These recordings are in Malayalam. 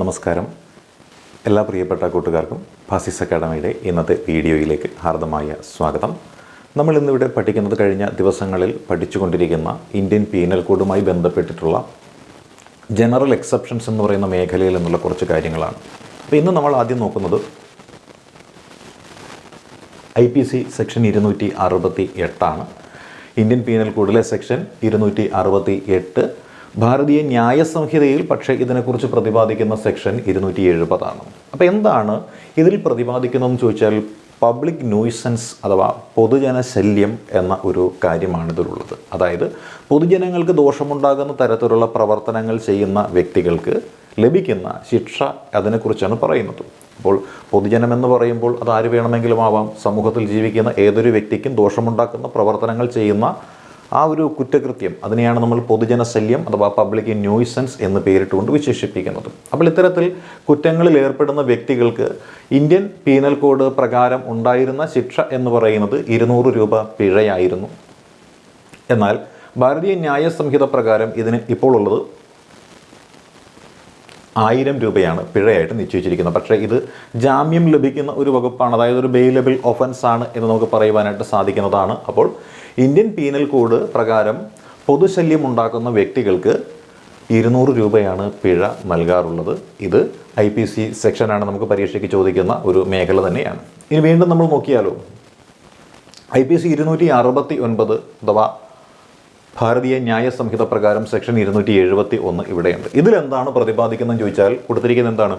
നമസ്കാരം. എല്ലാ പ്രിയപ്പെട്ട കൂട്ടുകാർക്കും ഭാസിസ് അക്കാഡമിയുടെ ഇന്നത്തെ വീഡിയോയിലേക്ക് ഹാർദമായ സ്വാഗതം. നമ്മൾ ഇന്നിവിടെ പഠിക്കുന്നത് കഴിഞ്ഞ ദിവസങ്ങളിൽ പഠിച്ചുകൊണ്ടിരിക്കുന്ന ഇന്ത്യൻ പീനൽ കോഡുമായി ബന്ധപ്പെട്ടിട്ടുള്ള ജനറൽ എക്സെപ്ഷൻസ് എന്ന് പറയുന്ന മേഖലയിൽ നിന്നുള്ള കുറച്ച് കാര്യങ്ങളാണ്. അപ്പോൾ ഇന്ന് നമ്മൾ ആദ്യം നോക്കുന്നത് IPC സെക്ഷൻ 268 ഇന്ത്യൻ പീനൽ കോഡിലെ സെക്ഷൻ 268 ഭാരതീയ ന്യായ സംഹിതയിൽ പക്ഷേ ഇതിനെക്കുറിച്ച് പ്രതിപാദിക്കുന്ന സെക്ഷൻ 270. അപ്പോൾ എന്താണ് ഇതിൽ പ്രതിപാദിക്കുന്നതെന്ന് ചോദിച്ചാൽ പബ്ലിക് ന്യൂയിസൻസ് അഥവാ പൊതുജന ശല്യം എന്ന ഒരു കാര്യമാണ് ഇതിലുള്ളത്. അതായത് പൊതുജനങ്ങൾക്ക് ദോഷമുണ്ടാകുന്ന തരത്തിലുള്ള പ്രവർത്തനങ്ങൾ ചെയ്യുന്ന വ്യക്തികൾക്ക് ലഭിക്കുന്ന ശിക്ഷ അതിനെക്കുറിച്ചാണ് പറയുന്നത്. അപ്പോൾ പൊതുജനമെന്ന് പറയുമ്പോൾ അത് ആര് വേണമെങ്കിലും ആവാം. സമൂഹത്തിൽ ജീവിക്കുന്ന ഏതൊരു വ്യക്തിക്കും ദോഷമുണ്ടാക്കുന്ന പ്രവർത്തനങ്ങൾ ചെയ്യുന്ന ആ ഒരു കുറ്റകൃത്യം അതിനെയാണ് നമ്മൾ പൊതുജന ശല്യം അഥവാ പബ്ലിക് ന്യൂയിസൻസ് എന്ന് പേരിട്ടുകൊണ്ട് വിശേഷിപ്പിക്കുന്നത്. അപ്പോൾ ഇത്തരത്തിൽ കുറ്റങ്ങളിൽ ഏർപ്പെടുന്ന വ്യക്തികൾക്ക് ഇന്ത്യൻ പീനൽ കോഡ് പ്രകാരം ഉണ്ടായിരുന്ന ശിക്ഷ എന്ന് പറയുന്നത് 200 രൂപ പിഴയായിരുന്നു. എന്നാൽ ഭാരതീയ ന്യായ സംഹിത പ്രകാരം ഇതിന് ഇപ്പോൾ ഉള്ളത് 1000 രൂപയാണ് പിഴയായിട്ട് നിശ്ചയിച്ചിരിക്കുന്നത്. പക്ഷേ ഇത് ജാമ്യം ലഭിക്കുന്ന ഒരു വകുപ്പാണ്, അതായത് ഒരു ബെയിലബിൾ ഒഫൻസ് ആണ് എന്ന് നമുക്ക് പറയുവാനായിട്ട് സാധിക്കുന്നതാണ്. അപ്പോൾ ഇന്ത്യൻ പീനൽ കോഡ് പ്രകാരം പൊതുശല്യം ഉണ്ടാക്കുന്ന വ്യക്തികൾക്ക് 200 രൂപയാണ് പിഴ നൽകാറുള്ളത്. ഇത് IPC സെക്ഷനാണ്, നമുക്ക് പരീക്ഷയ്ക്ക് ചോദിക്കുന്ന ഒരു മേഖല തന്നെയാണ്. ഇനി വീണ്ടും നമ്മൾ നോക്കിയാലോ, IPC 269 അഥവാ ഭാരതീയ ന്യായ സംഹിത പ്രകാരം സെക്ഷൻ 271 ഇവിടെയുണ്ട്. ഇതിലെന്താണ് പ്രതിപാദിക്കുന്നതെന്ന് ചോദിച്ചാൽ കൊടുത്തിരിക്കുന്നത് എന്താണ്?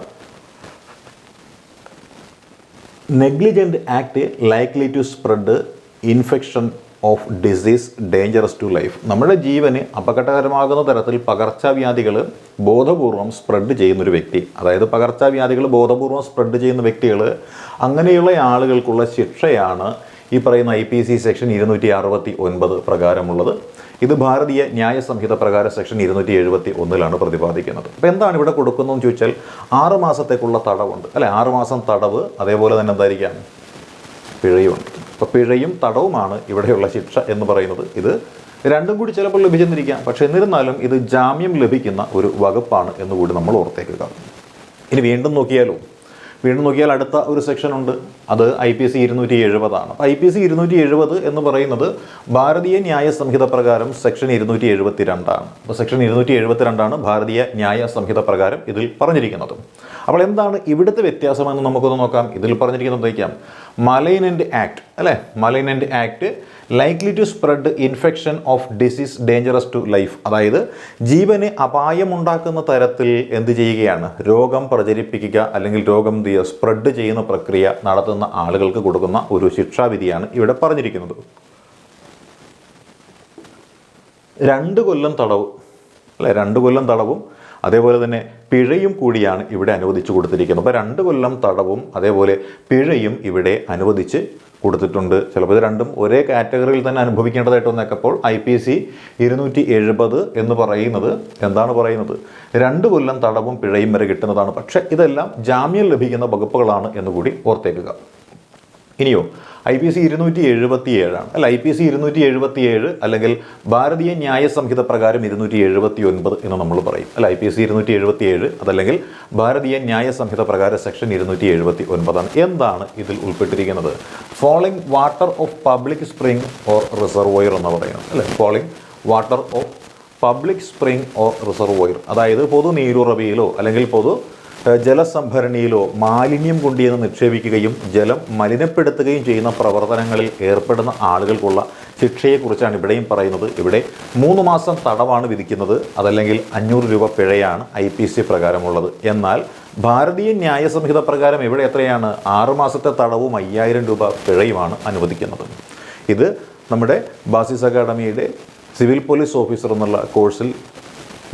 Negligent act likely to spread infection of disease dangerous to life. നമ്മുടെ ജീവന് അപകടകരമാകുന്ന തരത്തിൽ പകർച്ചവ്യാധികൾ ബോധപൂർവം സ്പ്രെഡ് ചെയ്യുന്നൊരു വ്യക്തി, അതായത് പകർച്ചവ്യാധികൾ ബോധപൂർവം സ്പ്രെഡ് ചെയ്യുന്ന വ്യക്തികൾ, അങ്ങനെയുള്ള ആളുകൾക്കുള്ള ശിക്ഷയാണ് ഈ പറയുന്ന IPC സെക്ഷൻ 269 പ്രകാരമുള്ളത്. ഇത് ഭാരതീയ ന്യായ സംഹിത പ്രകാരം സെക്ഷൻ 271 പ്രതിപാദിക്കുന്നത്. അപ്പോൾ എന്താണ് ഇവിടെ കൊടുക്കുന്നതെന്ന് ചോദിച്ചാൽ 6 മാസത്തേക്കുള്ള തടവുണ്ട്, അല്ലെ? 6 മാസം തടവ്, അതേപോലെ തന്നെ എന്തായിരിക്കാം, പിഴയുണ്ട്. അപ്പോൾ പിഴയും തടവുമാണ് ഇവിടെയുള്ള ശിക്ഷ എന്ന് പറയുന്നത്. ഇത് രണ്ടും കൂടി ചിലപ്പോൾ ലഭിച്ചെന്നിരിക്കാം, പക്ഷെ എന്നിരുന്നാലും ഇത് ജാമ്യം ലഭിക്കുന്ന ഒരു വകുപ്പാണ് എന്നുകൂടി നമ്മൾ ഓർത്തേക്കുക. ഇനി വീണ്ടും നോക്കിയാൽ അടുത്ത ഒരു സെക്ഷൻ ഉണ്ട്, അത് IPC 270. IPC 270 എന്ന് പറയുന്നത് ഭാരതീയ ന്യായ സംഹിത പ്രകാരം സെക്ഷൻ 272. അപ്പോൾ സെക്ഷൻ 272 ഭാരതീയ ന്യായ സംഹിത പ്രകാരം ഇതിൽ പറഞ്ഞിരിക്കുന്നത്. അപ്പോൾ എന്താണ് ഇവിടുത്തെ വ്യത്യാസമെന്ന് നമുക്കൊന്ന് നോക്കാം. ഇതിൽ പറഞ്ഞിരിക്കുന്നത് എന്തായിരിക്കാം? മലൈനന്റ് ആക്ട്, അല്ലേ? Malignant act likely to spread infection of disease dangerous to life. അതായത് ജീവന് അപായമുണ്ടാക്കുന്ന തരത്തിൽ എന്ത് ചെയ്യുകയാണ്? രോഗം പ്രചരിപ്പിക്കുക അല്ലെങ്കിൽ രോഗം സ്പ്രെഡ് ചെയ്യുന്ന പ്രക്രിയ നടത്തുന്ന ആളുകൾക്ക് കൊടുക്കുന്ന ഒരു ശിക്ഷാവിധിയാണ് ഇവിടെ പറഞ്ഞിരിക്കുന്നത്. 2 കൊല്ലം തടവ്, അല്ലെ? 2 കൊല്ലം തടവും അതേപോലെ തന്നെ പിഴയും കൂടിയാണ് ഇവിടെ അനുവദിച്ചു കൊടുത്തിരിക്കുന്നത്. അപ്പോൾ 2 കൊല്ലം തടവും അതേപോലെ പിഴയും ഇവിടെ അനുവദിച്ച് കൊടുത്തിട്ടുണ്ട്. ചിലപ്പോൾ ഇത് രണ്ടും ഒരേ കാറ്റഗറിയിൽ തന്നെ അനുഭവിക്കേണ്ടതായിട്ട് വന്നേക്കപ്പോൾ IPC 270 എന്ന് പറയുന്നത് എന്താണ് പറയുന്നത്? 2 കൊല്ലം തടവും പിഴയും വരെ കിട്ടുന്നതാണ്. പക്ഷേ ഇതെല്ലാം ജാമ്യം ലഭിക്കുന്ന വകുപ്പുകളാണ് എന്നുകൂടി ഓർത്തേക്കുക. ഇനിയോ IPC 277 അല്ല, IPC 277 അല്ലെങ്കിൽ ഭാരതീയ ന്യായ സംഹിത പ്രകാരം 279 എന്ന് നമ്മൾ പറയും, അല്ല? IPC 277 അതല്ലെങ്കിൽ ഭാരതീയ ന്യായ സംഹിത പ്രകാരം സെക്ഷൻ 279. എന്താണ് ഇതിൽ ഉൾപ്പെട്ടിരിക്കുന്നത്? Fouling water of public spring or reservoir എന്ന് പറയുന്നത്, അല്ലെ? Fouling water of public spring or reservoir, അതായത് പൊതു നീരുറവിയിലോ അല്ലെങ്കിൽ പൊതു ജലസംഭരണിയിലോ മാലിന്യം കൊണ്ടുവന്ന് നിക്ഷേപിക്കുകയും ജലം മലിനപ്പെടുത്തുകയും ചെയ്യുന്ന പ്രവർത്തനങ്ങളിൽ ഏർപ്പെടുന്ന ആളുകൾക്കുള്ള ശിക്ഷയെക്കുറിച്ചാണ് ഇവിടെയും പറയുന്നത്. ഇവിടെ 3 മാസം തടവാണ് വിധിക്കുന്നത്, അതല്ലെങ്കിൽ 500 രൂപ പിഴയാണ് IPC പ്രകാരമുള്ളത്. എന്നാൽ ഭാരതീയ ന്യായ സംഹിത പ്രകാരം ഇവിടെ എത്രയാണ്? 6 മാസത്തെ തടവും 5000 രൂപ പിഴയുമാണ് അനുവദിക്കുന്നത്. ഇത് നമ്മുടെ ഭാസിസ് അക്കാഡമിയുടെ സിവിൽ പോലീസ് ഓഫീസർ എന്നുള്ള കോഴ്സിൽ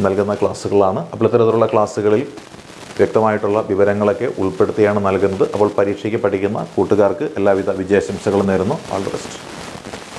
നൽകുന്ന ക്ലാസ്സുകളാണ്. അപ്പോൾ ഇത്തരത്തിലുള്ള ക്ലാസ്സുകളിൽ വ്യക്തമായിട്ടുള്ള വിവരങ്ങളൊക്കെ ഉൾപ്പെടുത്തിയാണ് നൽകുന്നത്. അപ്പോൾ പരീക്ഷയ്ക്ക് പഠിക്കുന്ന കൂട്ടുകാർക്ക് എല്ലാവിധ വിജയാശംസകളും നേരുന്നു. All the best.